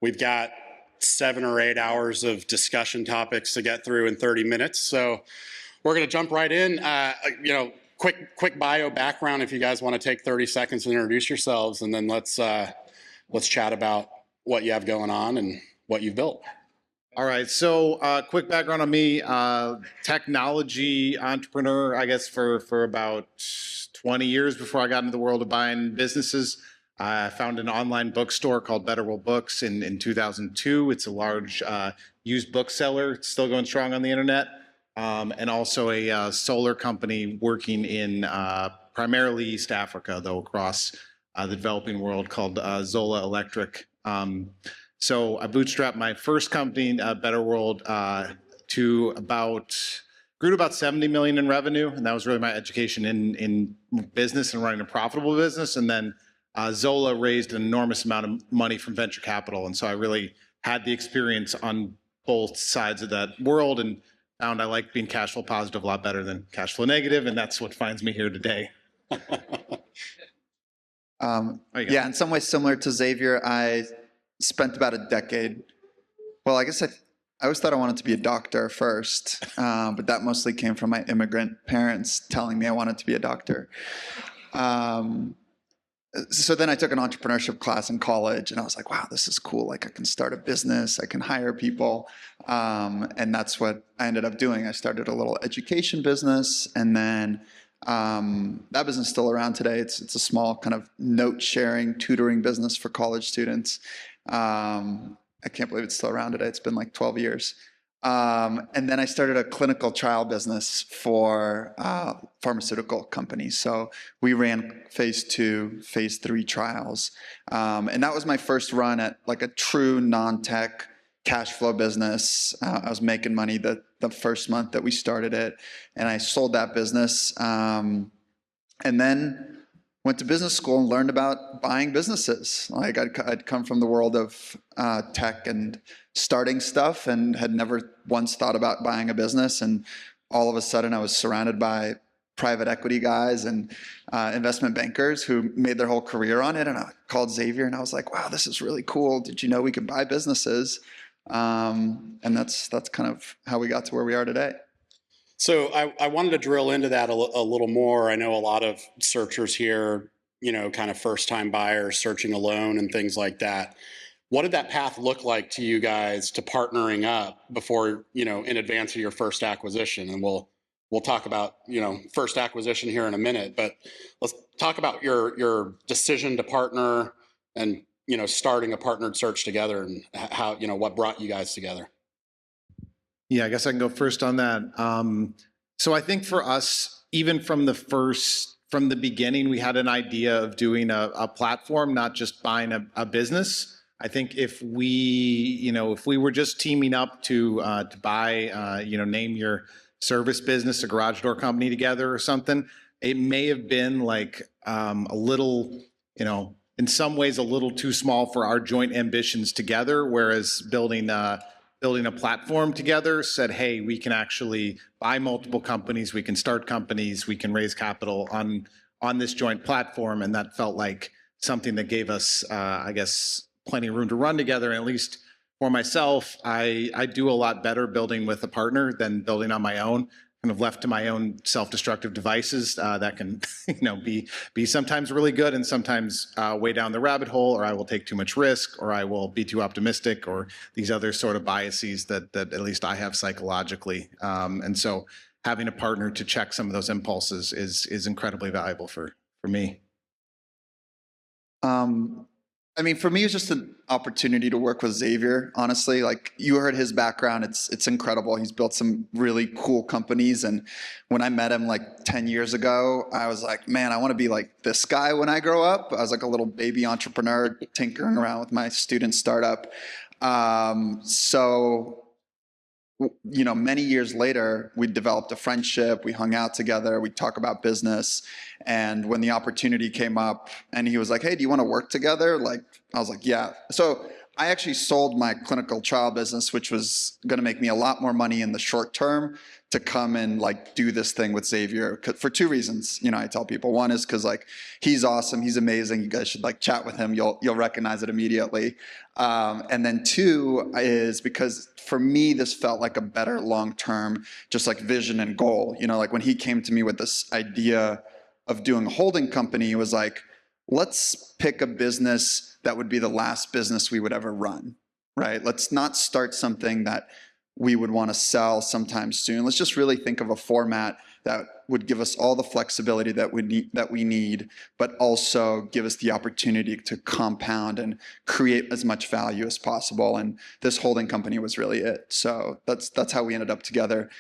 We've got 7 or 8 hours of discussion topics to get through in 30 minutes. So we're going to jump right in. Quick bio background if you guys want to take 30 seconds and introduce yourselves, and then let's chat about what you have going on and what you've built. All right, so quick background on me, technology entrepreneur, I guess, for about 20 years before I got into the world of buying businesses. I found an online bookstore called Better World Books in 2002. It's a large used bookseller. It's still going strong on the internet. And also a solar company working in primarily East Africa, though across the developing world, called Zola Electric. So I bootstrapped my first company, Better World, grew to about 70 million in revenue, and that was really my education in business and running a profitable business. And then Zola raised an enormous amount of money from venture capital, and so I really had the experience on both sides of that world, and found I like being cash flow positive a lot better than cash flow negative, and that's what finds me here today. Yeah, in some ways similar to Xavier, I spent about a decade. Well, I guess I always thought I wanted to be a doctor first, but that mostly came from my immigrant parents telling me I wanted to be a doctor. So then I took an entrepreneurship class in college, and I was like, wow, this is cool. Like, I can start a business, I can hire people. And that's what I ended up doing. I started a little education business, and then that business is still around today. It's a small kind of note-sharing, tutoring business for college students. I can't believe it's still around today. It's been like 12 years. And then I started a clinical trial business for pharmaceutical companies. So we ran phase 2, phase 3 trials. And that was my first run at like a true non-tech cash flow business. I was making money the first month that we started it, and I sold that business. And then went to business school and learned about buying businesses. Like I'd come from the world of tech and starting stuff, and had never once thought about buying a business. And all of a sudden I was surrounded by private equity guys and investment bankers who made their whole career on it. And I called Xavier and I was like, wow, this is really cool. Did you know we could buy businesses? And that's kind of how we got to where we are today. So I wanted to drill into that a little more. I know a lot of searchers here, kind of first-time buyers searching a loan and things like that. What did that path look like to you guys to partnering up before, in advance of your first acquisition? And we'll talk about, first acquisition here in a minute, but let's talk about your decision to partner and, starting a partnered search together, and how, what brought you guys together. Yeah, I guess I can go first on that. So I think for us, even from the beginning, we had an idea of doing a platform, not just buying a business. I think if we were just teaming up to buy, name your service business, a garage door company together or something, it may have been like a little, in some ways a little too small for our joint ambitions together. Whereas building a platform together said, hey, we can actually buy multiple companies, we can start companies, we can raise capital on this joint platform. And that felt like something that gave us, I guess, plenty of room to run together. And at least for myself, I do a lot better building with a partner than building on my own. Kind of left to my own self-destructive devices that can, be sometimes really good and sometimes way down the rabbit hole, or I will take too much risk, or I will be too optimistic, or these other sort of biases that at least I have psychologically. And so having a partner to check some of those impulses is incredibly valuable for me. I mean, for me, it's just an opportunity to work with Xavier, honestly. Like, you heard his background. It's incredible. He's built some really cool companies. And when I met him like 10 years ago, I was like, man, I want to be like this guy when I grow up. I was like a little baby entrepreneur tinkering around with my student startup. Many years later, we developed a friendship. We hung out together. We talk about business. And when the opportunity came up and he was like, hey, do you want to work together? Like, I was like, yeah. So I actually sold my clinical trial business, which was going to make me a lot more money in the short term, to come and like do this thing with Xavier for two reasons. You know, I tell people, one is because like he's awesome, he's amazing. You guys should like chat with him. You'll recognize it immediately. And then two is because for me, this felt like a better long-term, just like vision and goal. You know, like when he came to me with this idea of doing a holding company, it was like, let's pick a business that would be the last business we would ever run, right? Let's not start something that we would want to sell sometime soon. Let's just really think of a format that would give us all the flexibility that we need, but also give us the opportunity to compound and create as much value as possible. And this holding company was really it. So that's how we ended up together.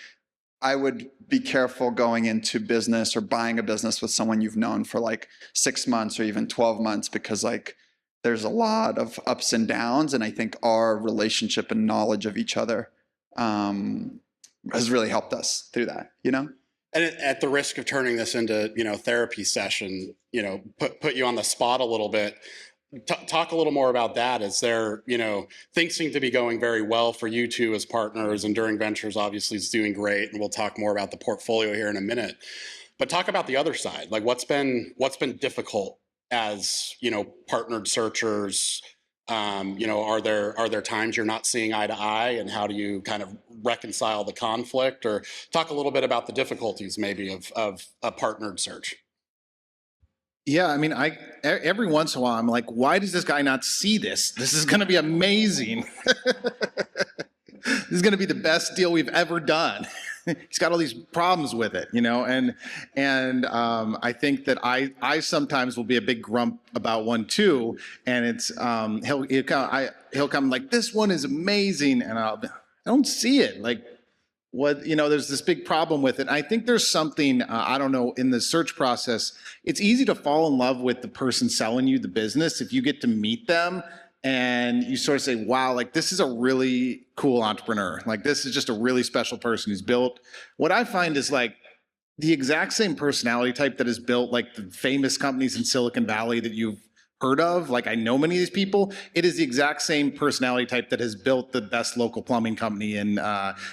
I would be careful going into business or buying a business with someone you've known for like 6 months or even 12 months, because like there's a lot of ups and downs. And I think our relationship and knowledge of each other has really helped us through that, you know? And at the risk of turning this into, you know, therapy session, you know, put you on the spot a little bit, talk a little more about that. Is there, you know, things seem to be going very well for you two as partners. Enduring Ventures obviously is doing great, and we'll talk more about the portfolio here in a minute. But talk about the other side. Like what's been difficult as, you know, partnered searchers. You know, are there times you're not seeing eye to eye, and how do you kind of reconcile the conflict? Or talk a little bit about the difficulties maybe of a partnered search. Yeah, I mean, every once in a while, I'm like, why does this guy not see this? This is going to be amazing. This is going to be the best deal we've ever done. He's got all these problems with it, you know, and I think that I sometimes will be a big grump about one too, and it's he'll come like, this one is amazing, and I don't see it. Like, what, you know, there's this big problem with it. And I think there's something, I don't know, in the search process, it's easy to fall in love with the person selling you the business if you get to meet them and you sort of say, wow, like this is a really cool entrepreneur. Like this is just a really special person who's built. What I find is like the exact same personality type that has built like the famous companies in Silicon Valley that you've heard of. Like I know many of these people. It is the exact same personality type that has built the best local plumbing company in,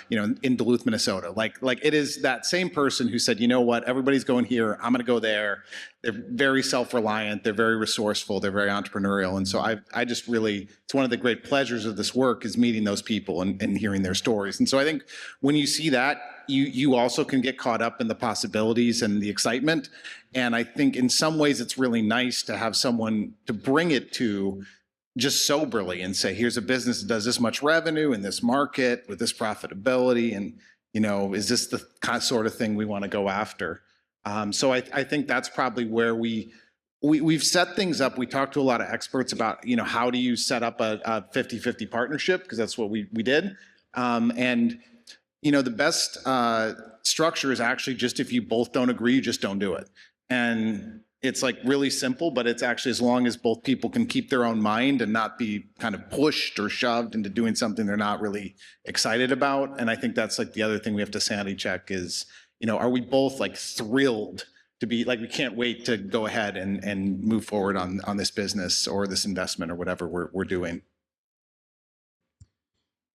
you know, in Duluth, Minnesota. Like it is that same person who said, you know what, everybody's going here, I'm going to go there. They're very self-reliant. They're very resourceful. They're very entrepreneurial. And so I just really, it's one of the great pleasures of this work is meeting those people and hearing their stories. And so I think when you see that, you also can get caught up in the possibilities and the excitement. And I think in some ways it's really nice to have someone to bring it to just soberly and say, here's a business that does this much revenue in this market with this profitability. And, you know, is this the kind of sort of thing we want to go after? So I think that's probably where we've set things up. We talked to a lot of experts about, you know, how do you set up a 50-50 partnership? Because that's what we did. And you know, the best structure is actually just if you both don't agree, you just don't do it. And it's like really simple, but it's actually as long as both people can keep their own mind and not be kind of pushed or shoved into doing something they're not really excited about. And I think that's like the other thing we have to sanity check is, you know, are we both like thrilled to be like, we can't wait to go ahead and move forward on this business or this investment or whatever we're doing.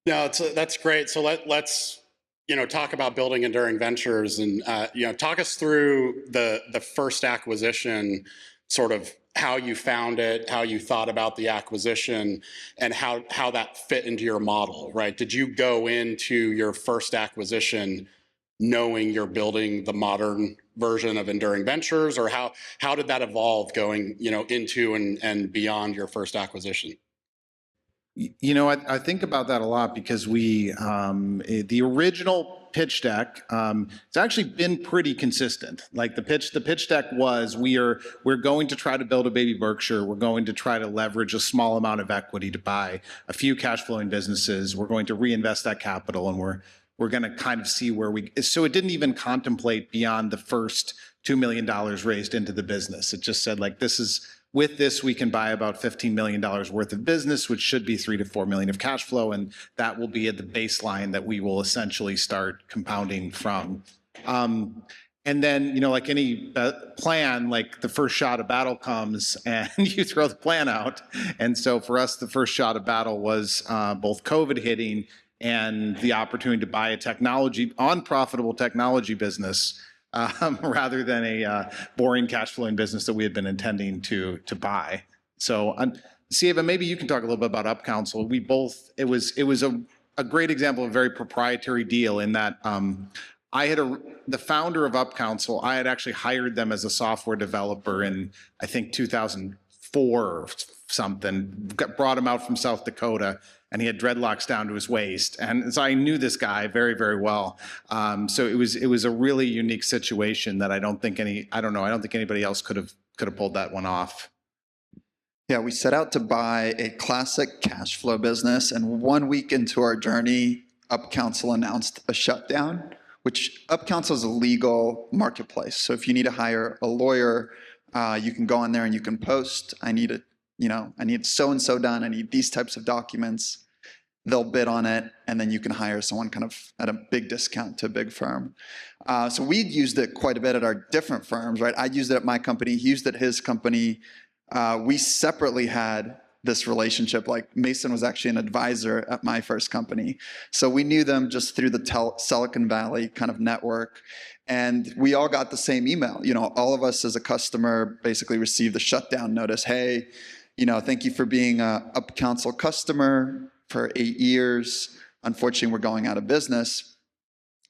No, that's great. So let's, you know, talk about building Enduring Ventures, and you know, talk us through the first acquisition, sort of how you found it, how you thought about the acquisition, and how that fit into your model, right? Did you go into your first acquisition knowing you're building the modern version of Enduring Ventures, or how did that evolve going, you know, into and beyond your first acquisition? You know, I think about that a lot because the original pitch deck, it's actually been pretty consistent. Like the pitch deck was, we're going to try to build a baby Berkshire. We're going to try to leverage a small amount of equity to buy a few cash flowing businesses. We're going to reinvest that capital, and we're going to kind of see where so it didn't even contemplate beyond the first $2 million raised into the business. It just said like, with this, we can buy about $15 million worth of business, which should be $3 to $4 million of cash flow. And that will be at the baseline that we will essentially start compounding from. And then, you know, like any plan, like the first shot of battle comes and you throw the plan out. And so for us, the first shot of battle was both COVID hitting and the opportunity to buy a unprofitable technology business rather than a boring cash flowing business that we had been intending to buy. So, Eva, maybe you can talk a little bit about UpCounsel. It was a great example of a very proprietary deal in that the founder of UpCounsel, I had actually hired them as a software developer in, I think, 2004 or something, brought him out from South Dakota, and he had dreadlocks down to his waist. And so I knew this guy very, very well. So it was a really unique situation that I don't think anybody else could have pulled that one off. Yeah, we set out to buy a classic cash flow business, and 1 week into our journey, UpCounsel announced a shutdown, which UpCounsel is a legal marketplace. So if you need to hire a lawyer, you can go on there and you can post, I need so-and-so done, I need these types of documents. They'll bid on it, and then you can hire someone kind of at a big discount to a big firm. So we'd used it quite a bit at our different firms, right? I'd used it at my company, he used it at his company. We separately had this relationship. Like Mason was actually an advisor at my first company. So we knew them just through the Silicon Valley kind of network. And we all got the same email. You know, all of us as a customer basically received the shutdown notice. Hey, you know, thank you for being a UpCounsel customer for 8 years. Unfortunately, we're going out of business.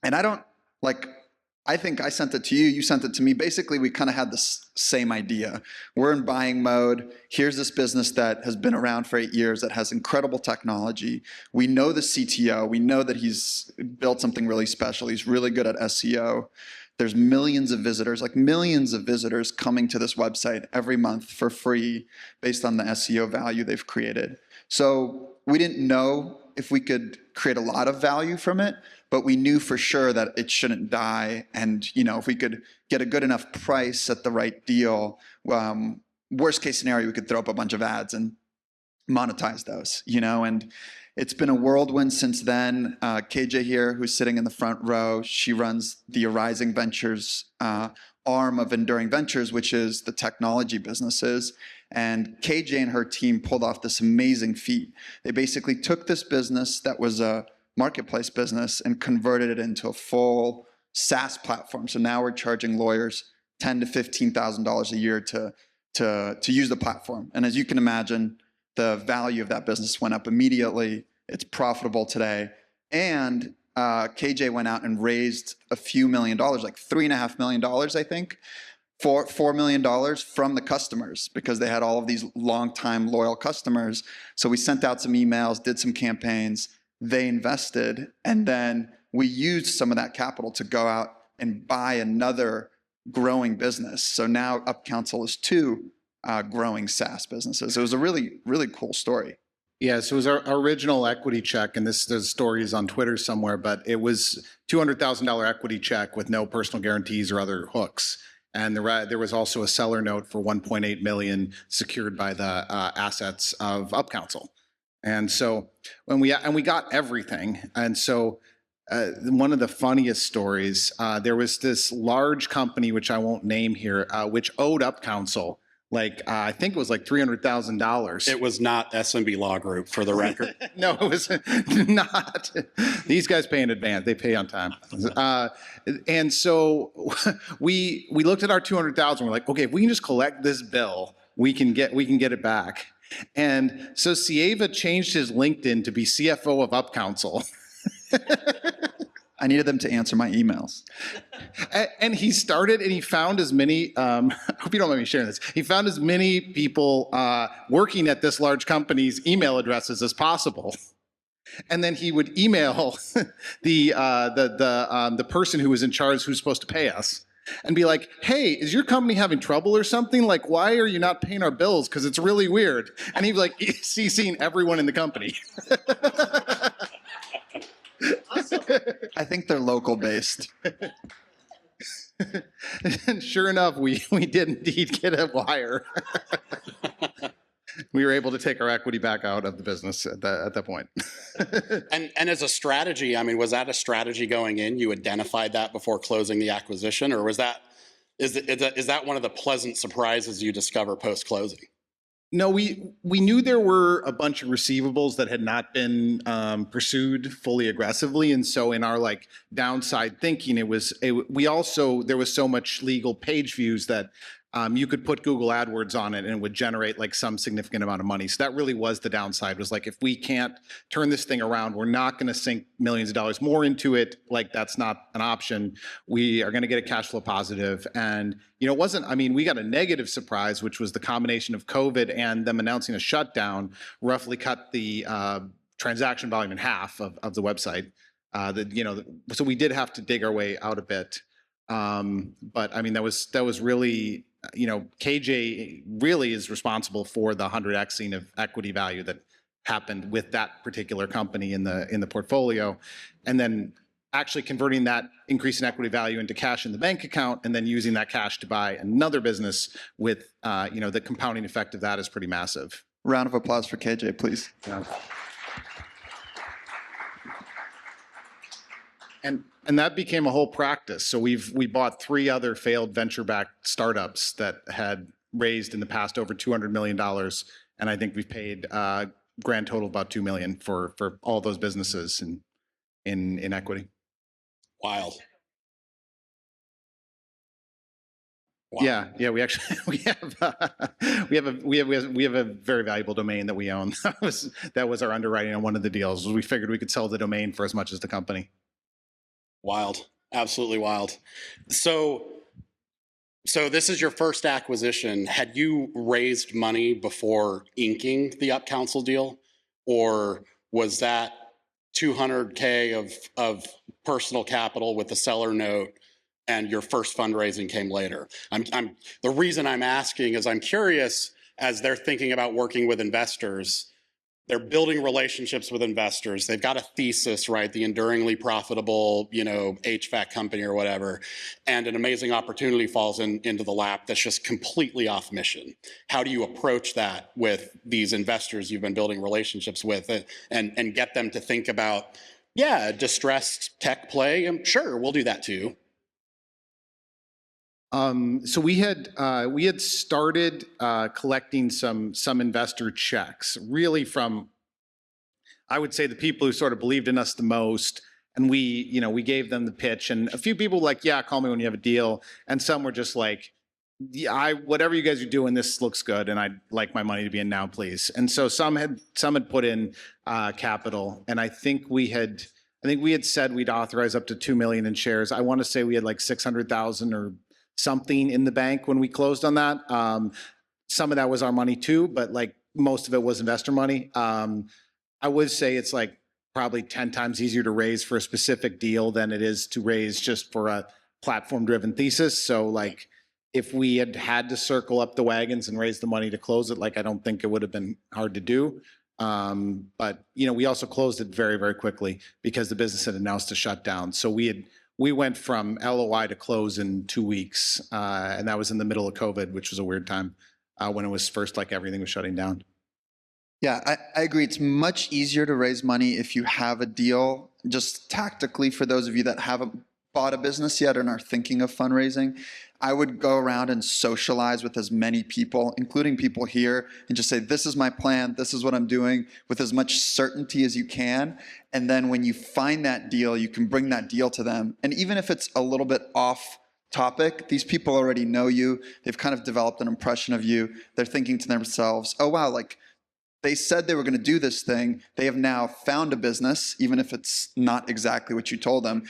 And I think I sent it to you, you sent it to me. Basically, we kind of had the same idea. We're in buying mode. Here's this business that has been around for 8 years, that has incredible technology. We know the CTO. We know that he's built something really special. He's really good at SEO. There's millions of visitors coming to this website every month for free based on the SEO value they've created. So we didn't know if we could create a lot of value from it, but we knew for sure that it shouldn't die. And, you know, if we could get a good enough price at the right deal, worst case scenario, we could throw up a bunch of ads and monetize those, you know, and it's been a whirlwind since then. KJ here, who's sitting in the front row, she runs the Arising Ventures arm of Enduring Ventures, which is the technology businesses. And KJ and her team pulled off this amazing feat. They basically took this business that was a marketplace business and converted it into a full SaaS platform. So now we're charging lawyers $10,000 to $15,000 a year to use the platform. And as you can imagine, the value of that business went up immediately. It's profitable today. And KJ went out and raised a few $1 million, like $3.5 million, I think, $4 million from the customers, because they had all of these longtime loyal customers. So we sent out some emails, did some campaigns, they invested, and then we used some of that capital to go out and buy another growing business. So now UpCounsel is two growing SaaS businesses. It was a really, really cool story. Yeah, so it was our original equity check, and there's stories on Twitter somewhere, but it was $200,000 equity check with no personal guarantees or other hooks. And there was also a seller note for $1.8 million secured by the assets of UpCounsel. And so we got everything. And so one of the funniest stories, there was this large company, which I won't name here, which owed UpCounsel I think it was like $300,000. It was not SMB Law Group, for the record. No, it was not. These guys pay in advance. They pay on time. And so we looked at our $200,000. We're like, okay, if we can just collect this bill, we can get it back. And so Eva changed his LinkedIn to be CFO of UpCounsel. I needed them to answer my emails. And he started, and he found as many, I hope you don't mind me sharing this, he found as many people working at this large company's email addresses as possible. And then he would email the person who was in charge, who's supposed to pay us, and be like, hey, is your company having trouble or something? Like, why are you not paying our bills? Because it's really weird. And he'd be like, CCing everyone in the company. I think they're local based. And sure enough, we did indeed get a wire. we were able to take our equity back out of the business at that point. And as a strategy, I mean, was that a strategy going in? You identified that before closing the acquisition, or is that one of the pleasant surprises you discover post-closing? No, we knew there were a bunch of receivables that had not been pursued fully aggressively, and so in our like downside thinking, there was so much legal page views that you could put Google AdWords on it and it would generate like some significant amount of money. So that really was the downside, was like, if we can't turn this thing around, we're not going to sink millions of dollars more into it. Like, that's not an option. We are going to get a cash flow positive. And, it wasn't, I mean, we got a negative surprise, which was the combination of COVID and them announcing a shutdown roughly cut the transaction volume in half of the website. So we did have to dig our way out a bit. But I mean, that was really, KJ really is responsible for the 100xing of equity value that happened with that particular company in the portfolio, and then actually converting that increase in equity value into cash in the bank account, and then using that cash to buy another business with, the compounding effect of that is pretty massive. Round of applause for KJ, please. Yeah. And that became a whole practice. So we bought 3 other failed venture-backed startups that had raised in the past over $200 million, and I think we've paid a grand total of about $2 million for all those businesses in equity. Wild. Wow. Yeah. We actually we have a very valuable domain that we own. That was our underwriting on one of the deals. We figured we could sell the domain for as much as the company. Wild. Absolutely wild. So this is your first acquisition. Had you raised money before inking the UpCounsel deal, or was that $200K of personal capital with the seller note and your first fundraising came later? The reason I'm asking is I'm curious, as they're thinking about working with investors, they're building relationships with investors. They've got a thesis, right? The enduringly profitable, HVAC company or whatever, and an amazing opportunity falls into the lap that's just completely off mission. How do you approach that with these investors you've been building relationships with, and get them to think about, yeah, distressed tech play, and sure, we'll do that too? So we had started collecting some investor checks, really from, I would say, the people who sort of believed in us the most, and we gave them the pitch, and a few people were like, yeah, call me when you have a deal, and some were just like, yeah, whatever you guys are doing, this looks good, and I'd like my money to be in now, please. And so some had put in capital, and I think we had said we'd authorize up to 2 million in shares. I want to say we had like 600,000 or something in the bank when we closed on that. Some of that was our money too, but like most of it was investor money. I would say it's like probably 10 times easier to raise for a specific deal than it is to raise just for a platform-driven thesis. So like, if we had to circle up the wagons and raise the money to close it, like, I don't think it would have been hard to do. But we also closed it very, very quickly because the business had announced a shutdown. So we went from LOI to close in 2 weeks, and that was in the middle of COVID, which was a weird time when it was first, like, everything was shutting down. Yeah, I agree. It's much easier to raise money if you have a deal. Just tactically, for those of you that haven't bought a business yet and are thinking of fundraising, I would go around and socialize with as many people, including people here, and just say, this is my plan, this is what I'm doing, with as much certainty as you can. And then when you find that deal, you can bring that deal to them. And even if it's a little bit off topic, these people already know you. They've kind of developed an impression of you. They're thinking to themselves, oh, wow, like, they said they were going to do this thing. They have now found a business, even if it's not exactly what you told them.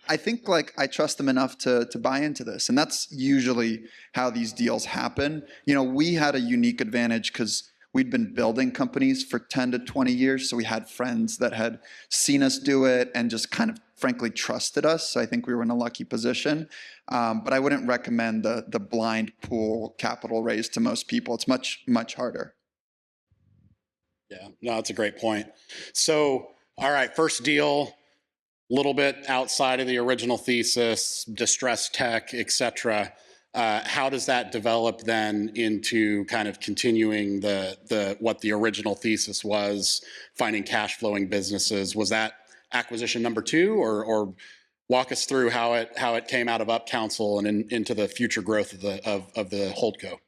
I think, like, I trust them enough to buy into this. And that's usually how these deals happen. We had a unique advantage because we'd been building companies for 10 to 20 years. So we had friends that had seen us do it and just kind of frankly trusted us. So I think we were in a lucky position. But I wouldn't recommend the blind pool capital raise to most people. It's much, much harder. Yeah, no, that's a great point. So, all right, first deal, a little bit outside of the original thesis, distressed tech, et cetera. How does that develop then into kind of continuing what the original thesis was, finding cash flowing businesses? Was that acquisition number 2, or walk us through how it came out of UpCounsel and into the future growth of the holdco?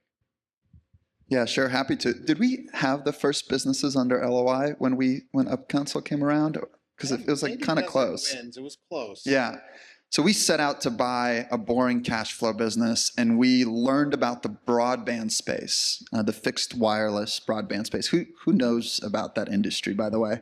Yeah, sure. Happy to. Did we have the first businesses under LOI when UpCounsel came around? Because it was like kind of close. It was close. Yeah. So we set out to buy a boring cash flow business, and we learned about the broadband space, the fixed wireless broadband space. Who knows about that industry, by the way?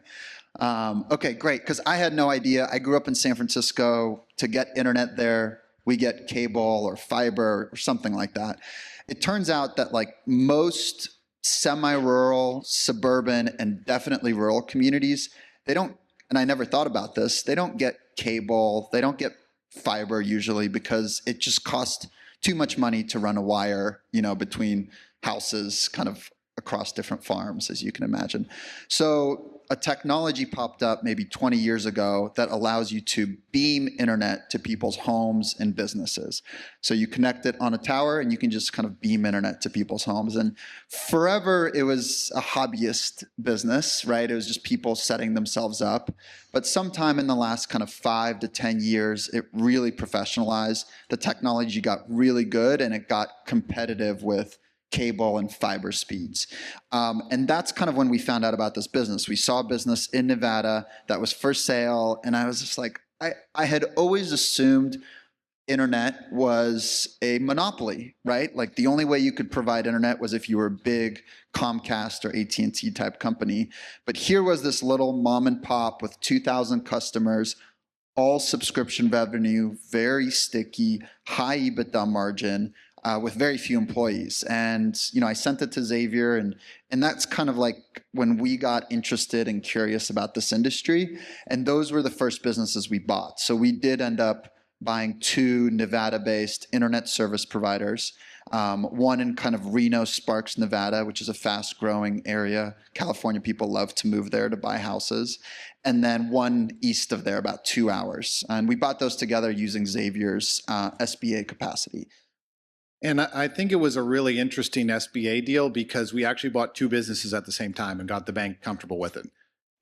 Okay, great. Because I had no idea. I grew up in San Francisco. To get internet there, we get cable or fiber or something like that. It turns out that like most semi-rural, suburban, and definitely rural communities, they don't, and I never thought about this, they don't get cable, they don't get fiber usually because it just costs too much money to run a wire, between houses kind of across different farms, as you can imagine. So a technology popped up maybe 20 years ago that allows you to beam internet to people's homes and businesses. So you connect it on a tower and you can just kind of beam internet to people's homes. And forever it was a hobbyist business, right? It was just people setting themselves up. But sometime in the last kind of 5 to 10 years, it really professionalized. The technology got really good and it got competitive with cable and fiber speeds. And that's kind of when we found out about this business. We saw a business in Nevada that was for sale, and I was just like, I had always assumed internet was a monopoly, right? Like the only way you could provide internet was if you were a big Comcast or AT&T type company. But here was this little mom and pop with 2,000 customers, all subscription revenue, very sticky, high EBITDA margin, with very few employees. And, I sent it to Xavier, and that's kind of like when we got interested and curious about this industry. And those were the first businesses we bought. So we did end up buying 2 Nevada-based internet service providers, one in kind of Reno, Sparks, Nevada, which is a fast-growing area. California people love to move there to buy houses. And then one east of there, about 2 hours. And we bought those together using Xavier's SBA capacity. And I think it was a really interesting SBA deal because we actually bought 2 businesses at the same time and got the bank comfortable with it.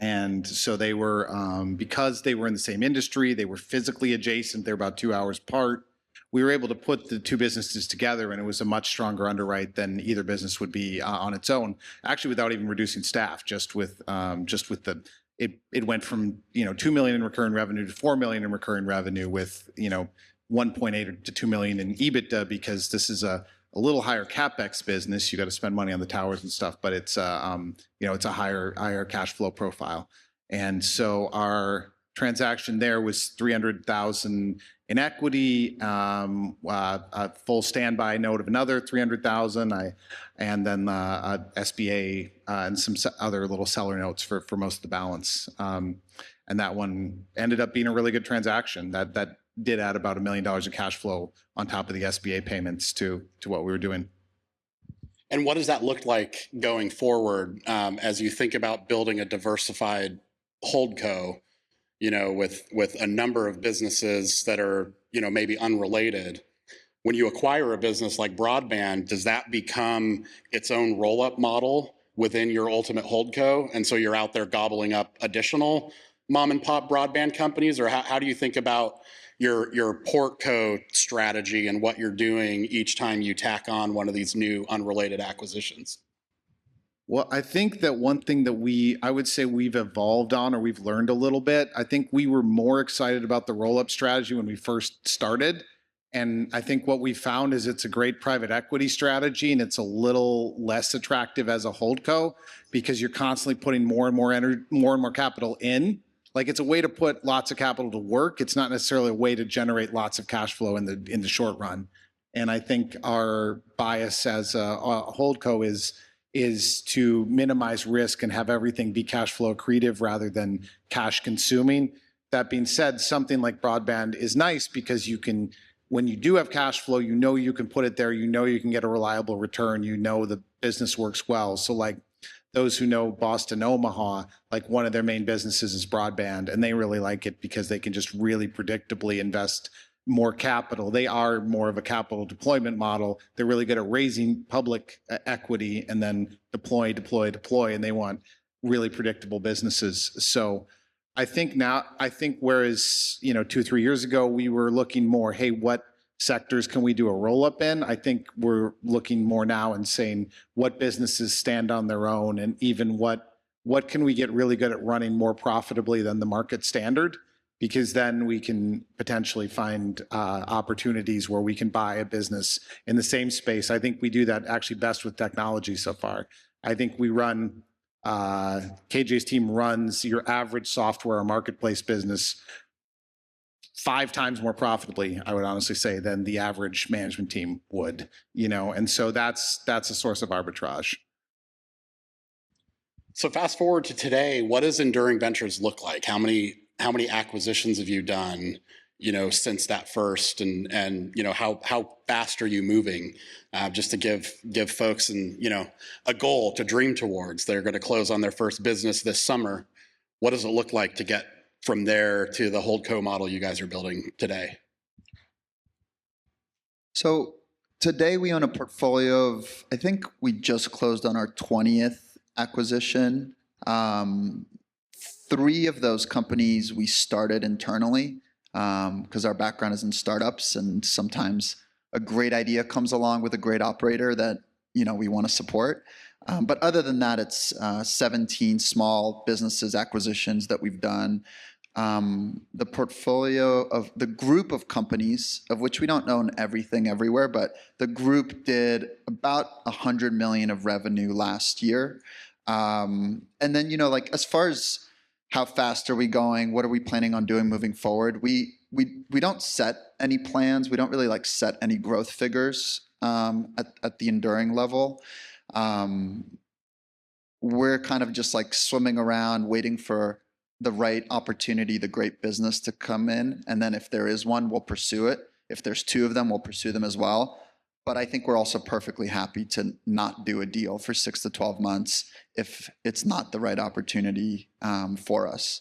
And so they were, because they were in the same industry, they were physically adjacent, they're about 2 hours apart. We were able to put the 2 businesses together, and it was a much stronger underwrite than either business would be on its own, actually without even reducing staff, just with the, it went from, $2 million in recurring revenue to $4 million in recurring revenue with, 1.8 to 2 million in EBITDA, because this is a little higher CapEx business. You got to spend money on the towers and stuff, but it's it's a higher cash flow profile. And so our transaction there was 300,000 in equity, a full standby note of another 300,000, and then SBA and some other little seller notes for most of the balance. And that one ended up being a really good transaction. That did add about $1 million in cash flow on top of the SBA payments to what we were doing. And what does that look like going forward as you think about building a diversified holdco, with a number of businesses that are, maybe unrelated? When you acquire a business like broadband, does that become its own roll-up model within your ultimate holdco? And so you're out there gobbling up additional mom and pop broadband companies? Or how do you think about your portco strategy and what you're doing each time you tack on one of these new unrelated acquisitions? Well, I think that one thing that I would say we've evolved on, or we've learned a little bit. I think we were more excited about the roll-up strategy when we first started. And I think what we found is it's a great private equity strategy, and it's a little less attractive as a holdco because you're constantly putting more and more capital in. Like, it's a way to put lots of capital to work. It's not necessarily a way to generate lots of cash flow in the short run. And I think our bias as a holdco is to minimize risk and have everything be cash flow accretive rather than cash consuming. That being said, something like broadband is nice because you can, when you do have cash flow, you can put it there, you can get a reliable return, the business works well. So like, those who know Boston, Omaha, like one of their main businesses is broadband, and they really like it because they can just really predictably invest more capital. They are more of a capital deployment model. They're really good at raising public equity and then deploy, and they want really predictable businesses. So I think whereas, 2 or 3 years ago, we were looking more, hey, what sectors can we do a roll up in? I think we're looking more now and saying what businesses stand on their own, and even what can we get really good at running more profitably than the market standard? Because then we can potentially find opportunities where we can buy a business in the same space. I think we do that actually best with technology so far. I think we run, KJ's team runs your average software or marketplace business 5 times more profitably, I would honestly say, than the average management team would, and so that's a source of arbitrage. So fast forward to today, what does Enduring Ventures look like? How many acquisitions have you done, since that first, and how fast are you moving? Just to give folks a goal to dream towards. They're going to close on their first business this summer. What does it look like to get from there to the holdco model you guys are building today? So today we own a portfolio of, I think we just closed on our 20th acquisition. 3 of those companies we started internally because our background is in startups, and sometimes a great idea comes along with a great operator that we want to support. But other than that, it's 17 small businesses acquisitions that we've done. The portfolio of the group of companies, of which we don't own everything everywhere, but the group did about $100 million of revenue last year. And then, as far as how fast are we going, what are we planning on doing moving forward, we don't set any plans. We don't really set any growth figures at the Enduring level. We're kind of just swimming around waiting for the right opportunity, the great business to come in. And then if there is one, we'll pursue it. If there's 2 of them, we'll pursue them as well. But I think we're also perfectly happy to not do a deal for 6 to 12 months if it's not the right opportunity for us.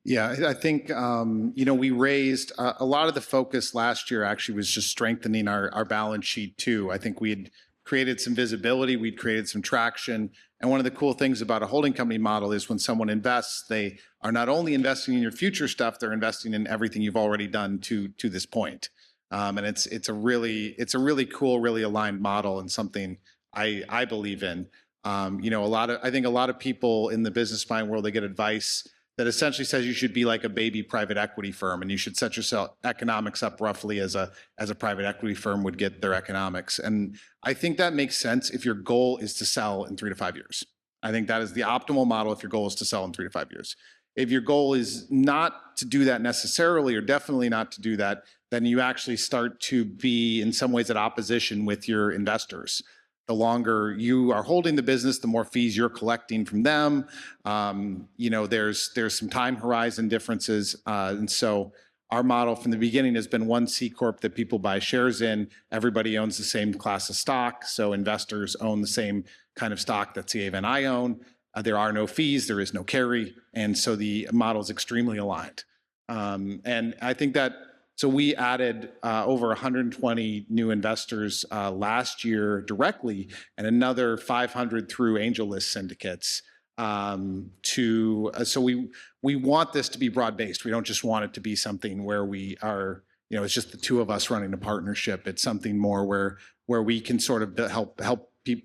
Yeah, I think, we raised a lot of the focus last year actually was just strengthening our balance sheet too. I think we had created some visibility, we'd created some traction. And one of the cool things about a holding company model is when someone invests, they are not only investing in your future stuff, they're investing in everything you've already done to this point. And it's a really cool, really aligned model, and something I believe in. I think a lot of people in the business mind world, they get advice that essentially says you should be like a baby private equity firm, and you should set yourself economics up roughly as a private equity firm would get their economics. And I think that makes sense if your goal is to sell in 3 to 5 years. I think that is the optimal model if your goal is to sell in 3 to 5 years. If your goal is not to do that necessarily, or definitely not to do that, then you actually start to be in some ways at opposition with your investors. The longer you are holding the business, the more fees you're collecting from them. There's some time horizon differences. And so our model from the beginning has been one C corp that people buy shares in. Everybody owns the same class of stock. So investors own the same kind of stock that Eva and I own. There are no fees, there is no carry. And so the model is extremely aligned. And I think that, so we added over 120 new investors last year directly, and another 500 through angel list syndicates. So we want this to be broad-based. We don't just want it to be something where we are, it's just the 2 of us running a partnership. It's something more where we can sort of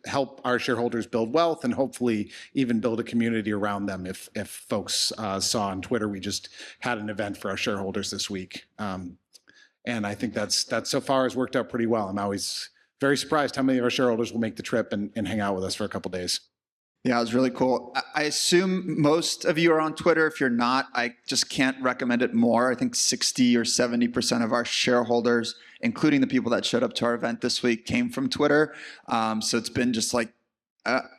help our shareholders build wealth, and hopefully even build a community around them. If folks saw on Twitter, we just had an event for our shareholders this week. And I think that so far has worked out pretty well. I'm always very surprised how many of our shareholders will make the trip and hang out with us for a couple of days. Yeah, it was really cool. I assume most of you are on Twitter. If you're not, I just can't recommend it more. I think 60 or 70% of our shareholders, including the people that showed up to our event this week, came from Twitter. So it's been just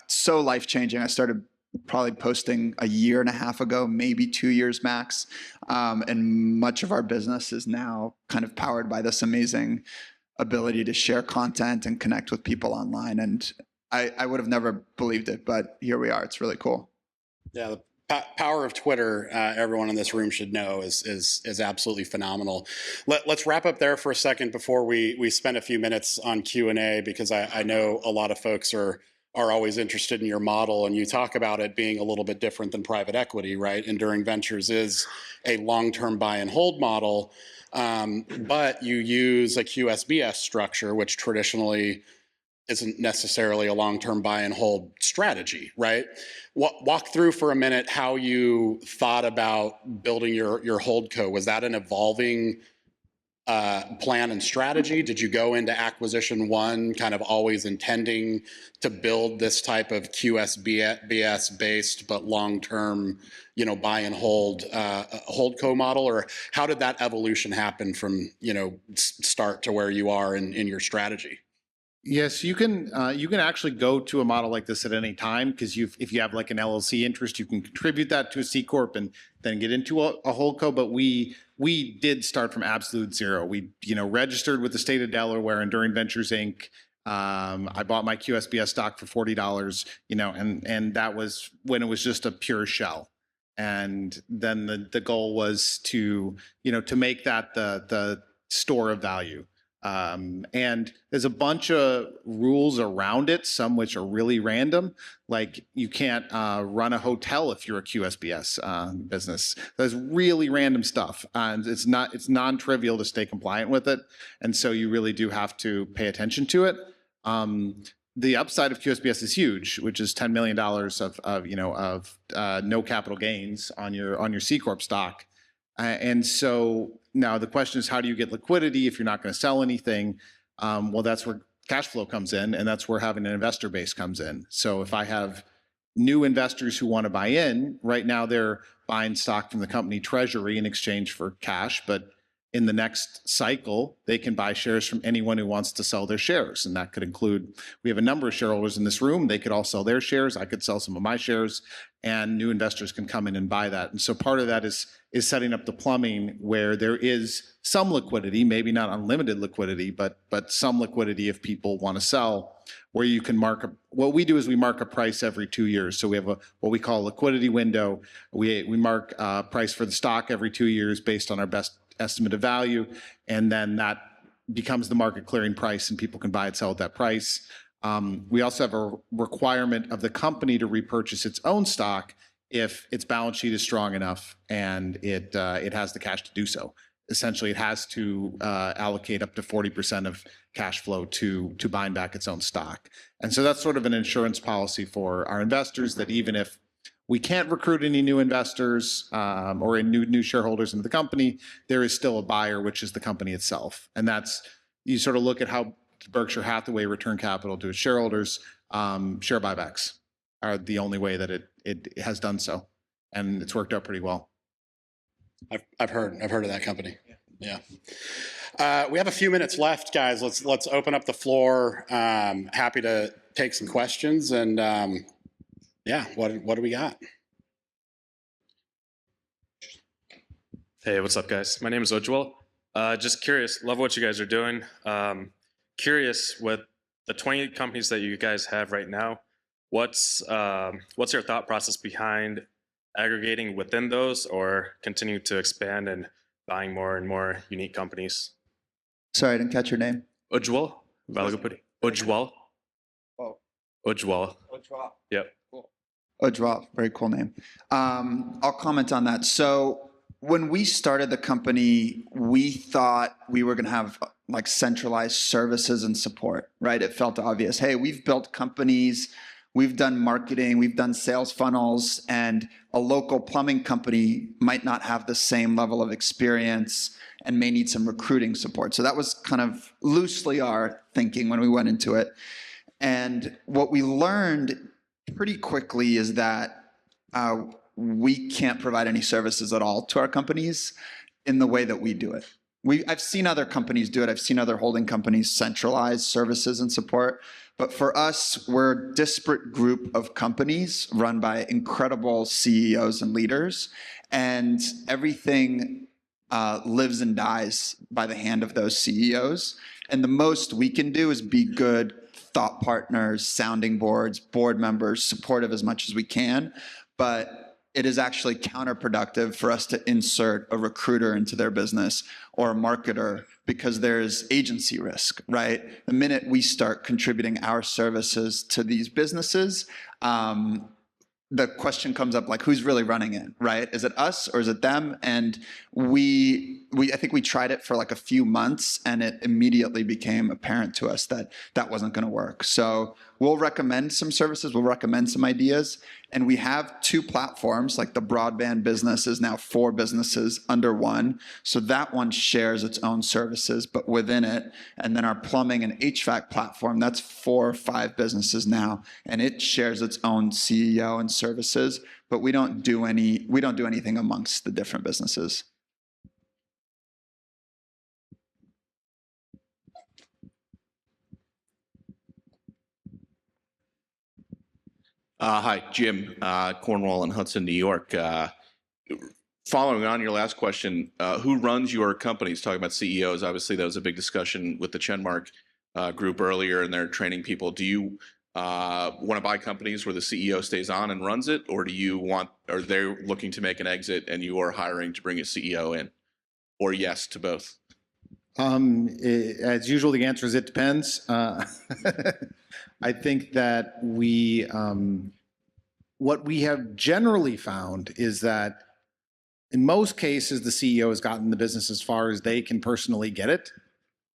so life-changing. I started probably posting a year and a half ago, maybe 2 years max. And much of our business is now kind of powered by this amazing ability to share content and connect with people online. And I would have never believed it, but here we are. It's really cool. Yeah, Power of Twitter, everyone in this room should know, is absolutely phenomenal. Let's wrap up there for a second before we spend a few minutes on Q&A, because I know a lot of folks are always interested in your model, and you talk about it being a little bit different than private equity, right? Enduring Ventures is a long-term buy and hold model, but you use a QSBS structure, which traditionally isn't necessarily a long-term buy and hold strategy, right? Walk through for a minute how you thought about building your holdco. Was that an evolving plan and strategy? Did you go into acquisition one kind of always intending to build this type of QSBS based but long-term, buy and hold holdco model, or how did that evolution happen from start to where you are in your strategy? Yes, you can actually go to a model like this at any time, because if you have like an LLC interest, you can contribute that to a C corp and then get into a holdco. But we did start from absolute zero. We registered with the state of Delaware, Enduring Ventures Inc. I bought my QSBS stock for $40, and that was when it was just a pure shell. And then the goal was to make that the store of value. And there's a bunch of rules around it, some which are really random, like you can't run a hotel if you're a QSBS business. There's really random stuff, and it's non-trivial to stay compliant with it, and so you really do have to pay attention to it. The upside of QSBS is huge, which is $10 million of no capital gains on your C corp stock. And so now the question is, how do you get liquidity if you're not going to sell anything? Well, that's where cash flow comes in, and that's where having an investor base comes in. So if I have new investors who want to buy in, right now they're buying stock from the company treasury in exchange for cash, but in the next cycle, they can buy shares from anyone who wants to sell their shares. And that could include, we have a number of shareholders in this room. They could all sell their shares. I could sell some of my shares, and new investors can come in and buy that. And so part of that is setting up the plumbing where there is some liquidity, maybe not unlimited liquidity, but some liquidity if people want to sell, where you can what we do is we mark a price every 2 years. So we have what we call a liquidity window. We mark a price for the stock every 2 years based on our best estimate of value, and then that becomes the market clearing price, and people can buy and sell at that price. We also have a requirement of the company to repurchase its own stock if its balance sheet is strong enough and it has the cash to do so. Essentially, it has to allocate up to 40% of cash flow to buying back its own stock. And so that's sort of an insurance policy for our investors, that even if we can't recruit any new investors or new shareholders into the company, there is still a buyer, which is the company itself. And that's, you sort of look at how Berkshire Hathaway return capital to its shareholders. Share buybacks are the only way that it has done so, and it's worked out pretty well. I've heard of that company. Yeah. We have a few minutes left, guys. Let's open up the floor. Happy to take some questions, and yeah, what do we got? Hey, what's up, guys? My name is Ojwal. Just curious, love what you guys are doing. Curious, with the 20 companies that you guys have right now, what's your thought process behind aggregating within those, or continuing to expand and buying more and more unique companies? Sorry, I didn't catch your name. Ojwal, Valagapudi. Ojwal. Oh. Ojwal. Ojwal. Yep. Cool. Ojwal, very cool name. I'll comment on that. So when we started the company, we thought we were going to have like centralized services and support, right? It felt obvious. Hey, we've built companies, we've done marketing, we've done sales funnels, and a local plumbing company might not have the same level of experience and may need some recruiting support. So that was kind of loosely our thinking when we went into it. And what we learned pretty quickly is that we can't provide any services at all to our companies in the way that we do it. I've seen other companies do it. I've seen other holding companies centralize services and support. But for us, we're a disparate group of companies run by incredible CEOs and leaders. And everything lives and dies by the hand of those CEOs. And the most we can do is be good thought partners, sounding boards, board members, supportive as much as we can. But it is actually counterproductive for us to insert a recruiter into their business or a marketer because there's agency risk, right? The minute we start contributing our services to these businesses, the question comes up like, who's really running it, right? Is it us or is it them? And I think we tried it for like a few months and it immediately became apparent to us that that wasn't going to work. So we'll recommend some services, we'll recommend some ideas. And we have 2 platforms, like the broadband business is now 4 businesses under one. So that one shares its own services, but within it. And then our plumbing and HVAC platform, that's 4 or 5 businesses now. And it shares its own CEO and services, but we don't do anything amongst the different businesses. Hi, Jim, Cornwall and Hudson, New York. Following on your last question, who runs your companies? Talking about CEOs, obviously that was a big discussion with the Chenmark group earlier, and they're training people. Do you want to buy companies where the CEO stays on and runs it, or are they looking to make an exit and you are hiring to bring a CEO in, or yes to both? As usual, the answer is it depends. I think that what we have generally found is that in most cases, the CEO has gotten the business as far as they can personally get it.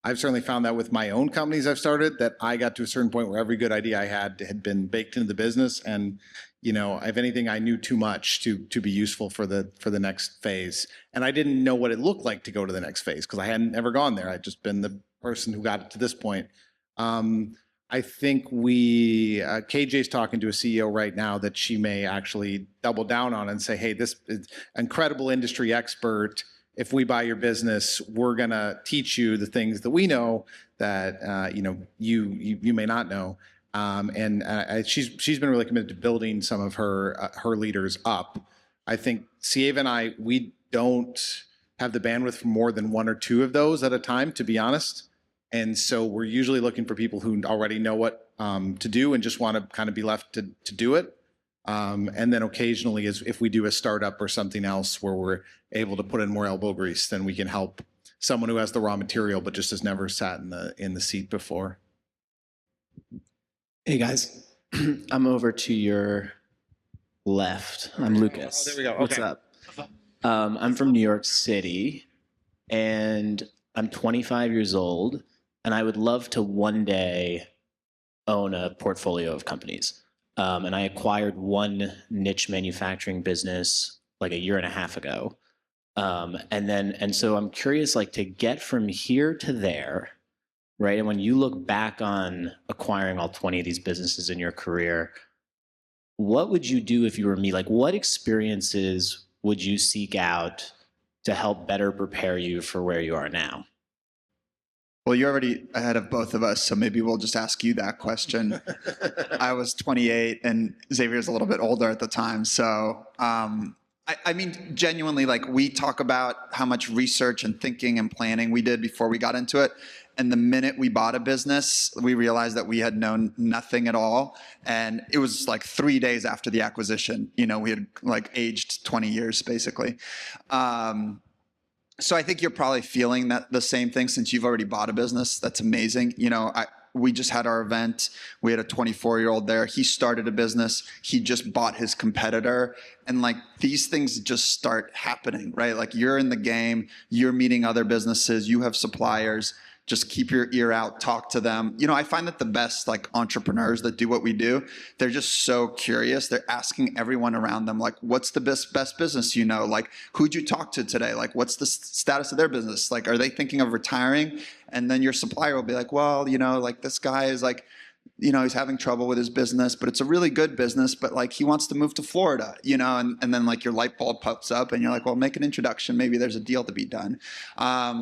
I've certainly found that with my own companies I've started, that I got to a certain point where every good idea I had been baked into the business. And, if anything, I knew too much to be useful for the next phase. And I didn't know what it looked like to go to the next phase because I hadn't ever gone there. I'd just been the person who got it to this point. I think KJ's talking to a CEO right now that she may actually double down on and say, hey, this is incredible industry expert. If we buy your business, we're going to teach you the things that we know that, you may not know. She's been really committed to building some of her leaders up. I think Eva and I, we don't have the bandwidth for more than 1 or 2 of those at a time, to be honest. And so we're usually looking for people who already know what to do and just want to kind of be left to do it. And then occasionally, if we do a startup or something else where we're able to put in more elbow grease, then we can help someone who has the raw material but just has never sat in the seat before. Hey guys, I'm over to your left. I'm Lucas. Oh, there we go. What's Okay. up? I'm from New York City, and I'm 25 years old, and I would love to one day own a portfolio of companies. And I acquired one niche manufacturing business like a year and a half ago. And so I'm curious, like, to get from here to there, right? And when you look back on acquiring all 20 of these businesses in your career, what would you do if you were me? Like, what experiences would you seek out to help better prepare you for where you are now? Well, you're already ahead of both of us, so maybe we'll just ask you that question. I was 28 and Xavier's a little bit older at the time. So, I mean, genuinely, like, we talk about how much research and thinking and planning we did before we got into it. And the minute we bought a business, we realized that we had known nothing at all. And it was like 3 days after the acquisition, we had like aged 20 years basically. So I think you're probably feeling that the same thing since you've already bought a business. That's amazing. We just had our event. We had a 24-year-old there. He started a business. He just bought his competitor. And like, these things just start happening, right? Like, you're in the game, you're meeting other businesses, you have suppliers. Just keep your ear out, talk to them. I find that the best like entrepreneurs that do what we do, they're just so curious. They're asking everyone around them, like, what's the best business Like, who'd you talk to today? Like, what's the status of their business? Like, are they thinking of retiring? And then your supplier will be like, well, like, this guy is like, he's having trouble with his business, but it's a really good business, but like, he wants to move to Florida, and then like your light bulb pops up and you're like, well, make an introduction. Maybe there's a deal to be done.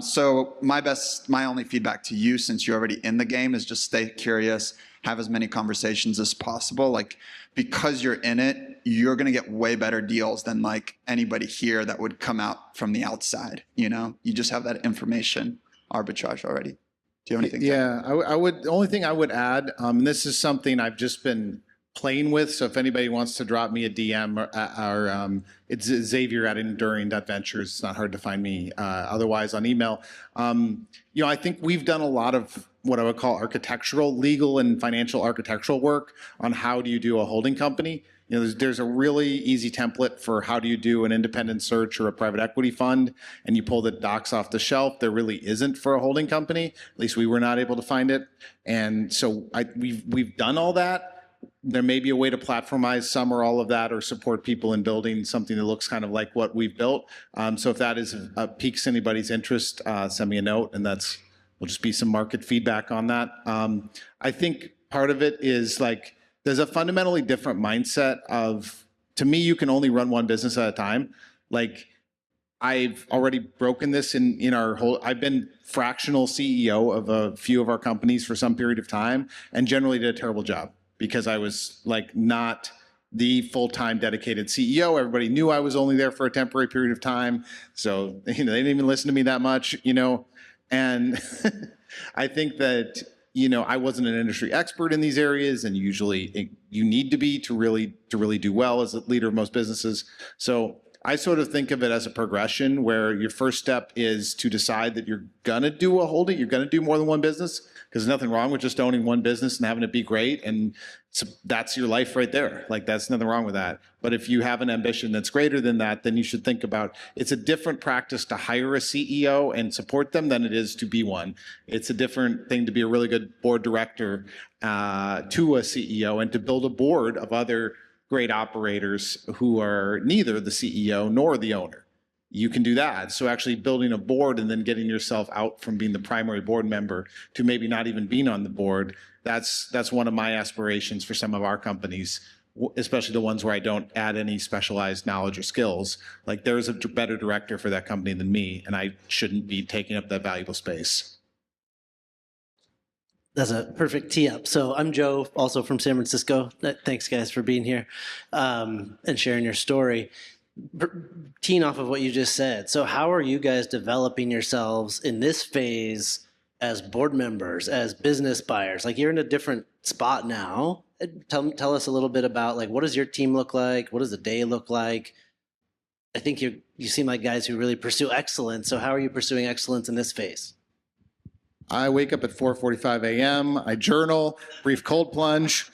So my only feedback to you, since you're already in the game, is just stay curious, have as many conversations as possible. Like, because you're in it, you're going to get way better deals than like anybody here that would come out from the outside. You just have that information arbitrage already. Do you have anything? Yeah, I would. The only thing I would add, and this is something I've just been playing with. So if anybody wants to drop me a DM or it's Xavier at enduring.ventures. It's not hard to find me otherwise on email. I think we've done a lot of what I would call architectural, legal and financial architectural work on how do you do a holding company. There's a really easy template for how do you do an independent search or a private equity fund, and you pull the docs off the shelf. There really isn't for a holding company. At least we were not able to find it. And so we've done all that. There may be a way to platformize some or all of that, or support people in building something that looks kind of like what we've built. So if that piques anybody's interest, send me a note, and will just be some market feedback on that. I think part of it is like, there's a fundamentally different mindset of, to me, you can only run one business at a time. Like, I've already broken this in our whole, I've been fractional CEO of a few of our companies for some period of time, and generally did a terrible job because I was like not the full-time dedicated CEO. Everybody knew I was only there for a temporary period of time. So, they didn't even listen to me that much, and I think that, I wasn't an industry expert in these areas, and usually you need to be to really do well as a leader of most businesses. So I sort of think of it as a progression where your first step is to decide that you're gonna do a holding, you're gonna do more than one business, because there's nothing wrong with just owning one business and having it be great, and so that's your life right there. Like, that's nothing wrong with that. But if you have an ambition that's greater than that, then you should think about, it's a different practice to hire a CEO and support them than it is to be one. It's a different thing to be a really good board director to a CEO, and to build a board of other great operators who are neither the CEO nor the owner. You can do that. So actually building a board and then getting yourself out from being the primary board member to maybe not even being on the board, that's one of my aspirations for some of our companies, especially the ones where I don't add any specialized knowledge or skills. Like, there's a better director for that company than me, and I shouldn't be taking up that valuable space. That's a perfect tee up. So I'm Joe, also from San Francisco. Thanks, guys, for being here and sharing your story. Teeing off of what you just said, so how are you guys developing yourselves in this phase as board members, as business buyers? Like, you're in a different spot now. Tell us a little bit about, like, what does your team look like? What does the day look like? I think you seem like guys who really pursue excellence. So how are you pursuing excellence in this phase? I wake up at 4:45 a.m. I journal, brief cold plunge.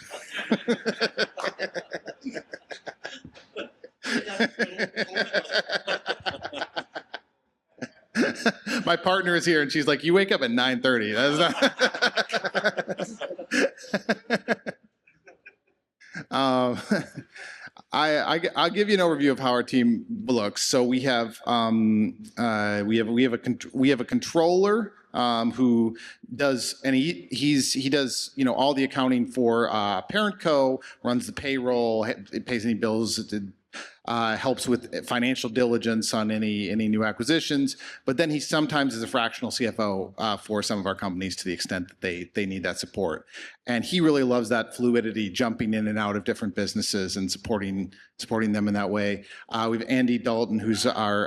My partner is here, and she's like, "You wake up at 9:30." That's not. I'll give you an overview of how our team looks. So we have a controller who does, and he does all the accounting for parent co, runs the payroll, pays any bills, helps with financial diligence on any new acquisitions. But then he sometimes is a fractional CFO for some of our companies to the extent that they need that support. And he really loves that fluidity, jumping in and out of different businesses and supporting them in that way. We have Andy Dalton, who's our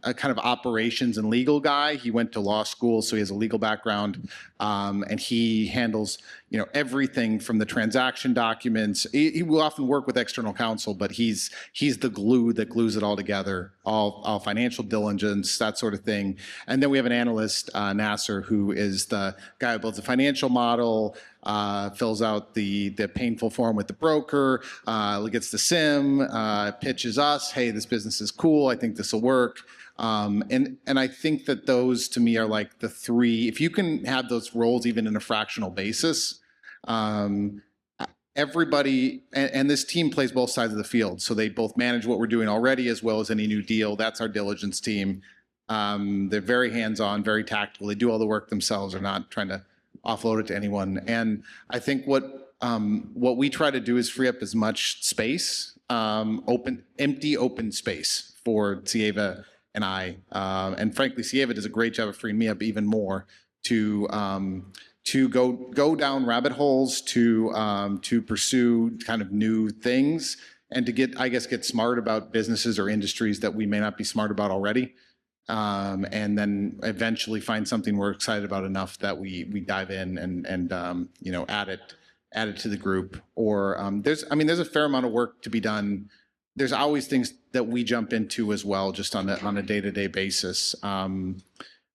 a kind of operations and legal guy. He went to law school, so he has a legal background, and he handles everything from the transaction documents. He will often work with external counsel, but he's the glue that glues it all together, all financial diligence, that sort of thing. And then we have an analyst, Nasser, who is the guy who builds a financial model, fills out the painful form with the broker, gets the SIM, pitches us, hey, this business is cool, I think this will work. And I think that those to me are like the three, if you can have those roles even in a fractional basis, everybody, and this team plays both sides of the field. So they both manage what we're doing already as well as any new deal. That's our diligence team. They're very hands-on, very tactical. They do all the work themselves. They're not trying to offload it to anyone. And I think what we try to do is free up as much space, empty open space for Eva and I. And frankly, Eva does a great job of freeing me up even more to go down rabbit holes, to pursue kind of new things, and to get smart about businesses or industries that we may not be smart about already. And then eventually find something we're excited about enough that we dive in and add it added to the group. Or there's a fair amount of work to be done. There's always things that we jump into as well, just on a day-to-day basis.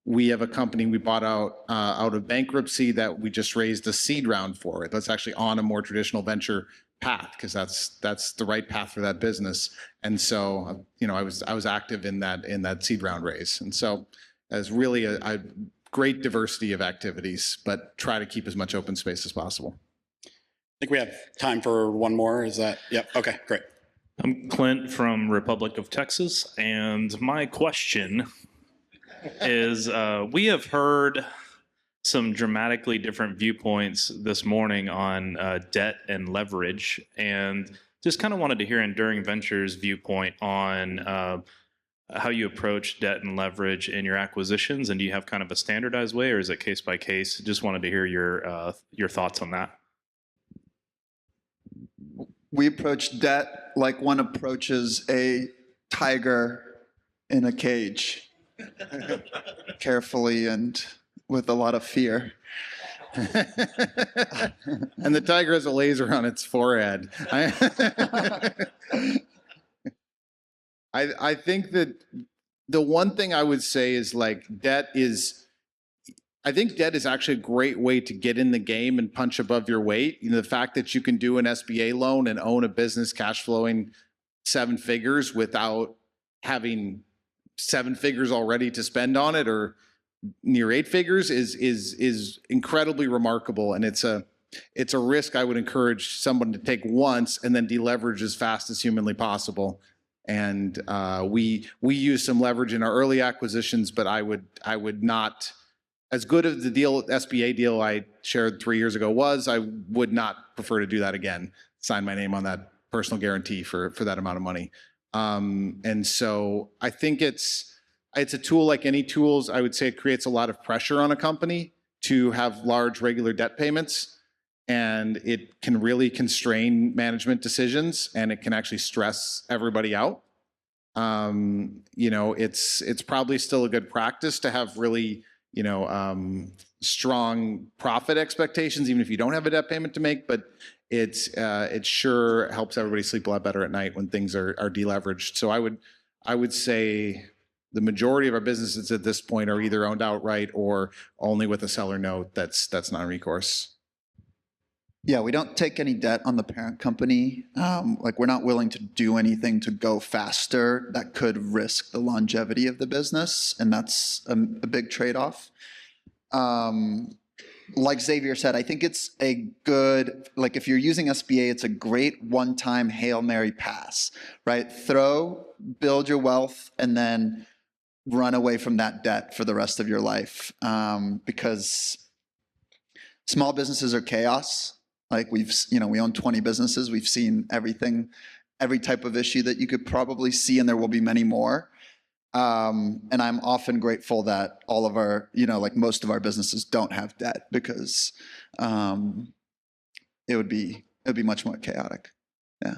We have a company we bought out of bankruptcy that we just raised a seed round for. That's actually on a more traditional venture path, because that's the right path for that business. And so, I was active in that seed round raise. And so it's really a great diversity of activities, but try to keep as much open space as possible. I think we have time for one more. Is that? Yep. Okay, great. I'm Clint from Republic of Texas, and my question is, we have heard some dramatically different viewpoints this morning on debt and leverage, and just kind of wanted to hear Enduring Ventures' viewpoint on how you approach debt and leverage in your acquisitions, and do you have kind of a standardized way, or is it case by case? Just wanted to hear your thoughts on that. We approach debt like one approaches a tiger in a cage, carefully and with a lot of fear. And the tiger has a laser on its forehead. I think that the one thing I would say is, like, I think debt is actually a great way to get in the game and punch above your weight. The fact that you can do an SBA loan and own a business cash flowing 7 figures without having 7 figures already to spend on it, or near 8 figures, is incredibly remarkable. And it's a risk I would encourage someone to take once and then deleverage as fast as humanly possible. And we use some leverage in our early acquisitions, but I would not, as good as the SBA deal I shared 3 years ago was, I would not prefer to do that again. Sign my name on that personal guarantee for that amount of money. And so I think it's a tool like any tools. I would say it creates a lot of pressure on a company to have large regular debt payments, and it can really constrain management decisions, and it can actually stress everybody out. It's probably still a good practice to have really strong profit expectations, even if you don't have a debt payment to make, but it sure helps everybody sleep a lot better at night when things are deleveraged. So I would say the majority of our businesses at this point are either owned outright or only with a seller note that's non-recourse. Yeah, we don't take any debt on the parent company. We're not willing to do anything to go faster that could risk the longevity of the business, and that's a big trade-off. Like Xavier said, I think it's a good, if you're using SBA, it's a great one-time Hail Mary pass, right? Build your wealth, and then run away from that debt for the rest of your life. Because small businesses are chaos. We own 20 businesses. We've seen everything, every type of issue that you could probably see, and there will be many more. And I'm often grateful that all of our, most of our businesses don't have debt, because it would be much more chaotic. Yeah.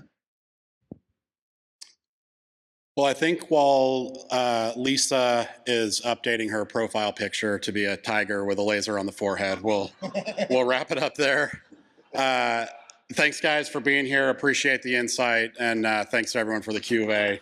Well, I think while Lisa is updating her profile picture to be a tiger with a laser on the forehead, we'll wrap it up there. Thanks, guys, for being here. Appreciate the insight, and thanks to everyone for the Q&A.